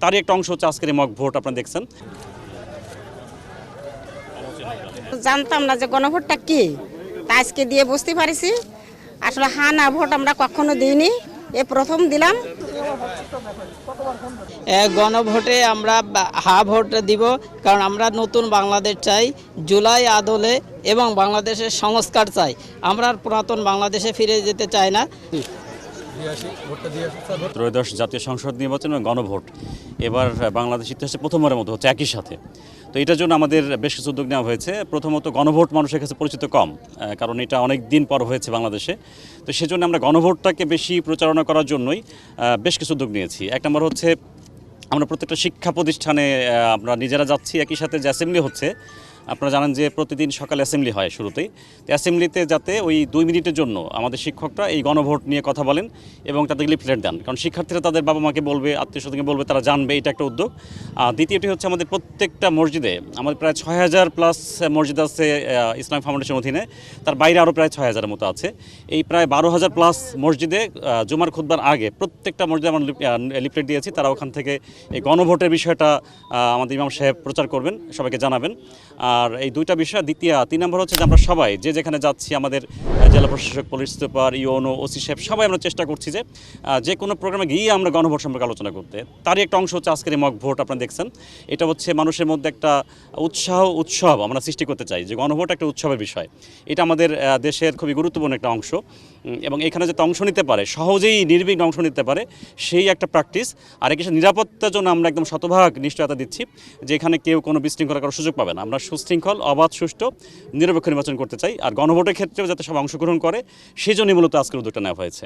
তারই একটা অংশ হচ্ছে আজকের এই মক ভোট আপনারা দেখছেন। জানতাম না যে গণভোটটা কি, তা আজকে দিয়ে বুঝতে পারিছি। আসলে হা না ভোট আমরা কখনো দিইনি, এ প্রথম দিলাম। গণভোটে আমরা হা ভোট দিব, কারণ আমরা নতুন বাংলাদেশ চাই, জুলাই আদলে, এবং বাংলাদেশের সংস্কার চাই। আমরা পুরাতন বাংলাদেশে ফিরে যেতে চাই না। ত্রয়োদশ জাতীয় সংসদ নির্বাচন এবং গণভোট এবার বাংলাদেশ ইতিহাসে প্রথমবারের মতো হচ্ছে একই সাথে। তো এটার জন্য আমাদের বেশ কিছু উদ্যোগ নেওয়া হয়েছে। প্রথমত গণভোট মানুষের কাছে পরিচিত কম, কারণ এটা অনেক দিন পর হয়েছে বাংলাদেশে। তো সেজন্য আমরা গণভোটটাকে বেশি প্রচারণা করার জন্যই বেশ কিছু উদ্যোগ নিয়েছি। এক নম্বর হচ্ছে আমরা প্রত্যেকটা শিক্ষা প্রতিষ্ঠানে আমরা নিজেরা যাচ্ছি, একই সাথে যে অ্যাসেম্বলি হচ্ছে আপনারা জানেন যে প্রতিদিন সকালে অ্যাসেম্বলি হয় শুরুতেই। তো অ্যাসেম্বলিতে যাতে ওই 2 মিনিটের জন্য আমাদের শিক্ষকরা এই গণভোট নিয়ে কথা বলেন এবং তাদেরকে লিফলেট দেন, কারণ শিক্ষার্থীরা তাদের বাবা মাকে বলবে, আত্মীয় স্বজনকে বলবে, তারা জানবে, এটা একটা উদ্যোগ। দ্বিতীয়টি হচ্ছে আমাদের প্রত্যেকটা মসজিদে, আমাদের প্রায় 6000 প্লাস মসজিদ আছে ইসলামিক ফাউন্ডেশনের অধীনে, তার বাইরে আরও প্রায় 6000-এর মতো আছে। এই প্রায় 12,000 প্লাস মসজিদে জুমার খুতবার আগে প্রত্যেকটা মসজিদে আমরা লিফলেট দিয়েছি। তারা ওখান থেকে এই গণভোটের বিষয়টা আমাদের ইমাম সাহেব প্রচার করবেন, সবাইকে জানাবেন। আর এই দুইটা বিষয়। 3 নম্বর হচ্ছে যে আমরা সবাই যে যেখানে যাচ্ছি, আমাদের জেলা প্রশাসক, পুলিশ সুপার, ইউনো, ওসি সাহেব, সবাই আমরা চেষ্টা করছি যে কোনো প্রোগ্রামে গিয়ে আমরা গণভোট সম্পর্কে আলোচনা করতে। তারই একটা অংশ হচ্ছে আজকের এই মক ভোট আপনারা দেখছেন। এটা হচ্ছে মানুষের মধ্যে একটা উৎসব আমরা সৃষ্টি করতে চাই, যে গণভোট একটা উৎসবের বিষয়। এটা আমাদের দেশের খুবই গুরুত্বপূর্ণ একটা অংশ, এবং এখানে যাতে অংশ নিতে পারে, সহজেই নির্বিঘ্নে অংশ নিতে পারে, সেই একটা প্র্যাকটিস। আর একে নিরাপত্তার জন্য আমরা একদম শতভাগ নিশ্চয়তা দিচ্ছি যে এখানে কেউ কোনো বিশৃঙ্খলা করার সুযোগ পাবে না। আমরা সুশৃঙ্খল, অবাধ, সুষ্ঠু, নিরপেক্ষ নির্বাচন করতে চাই। আর গণভোটের ক্ষেত্রেও যাতে সব অংশগ্রহণ করে, সেই জন্যই মূলত আজকের উদ্যোগটা নেওয়া হয়েছে।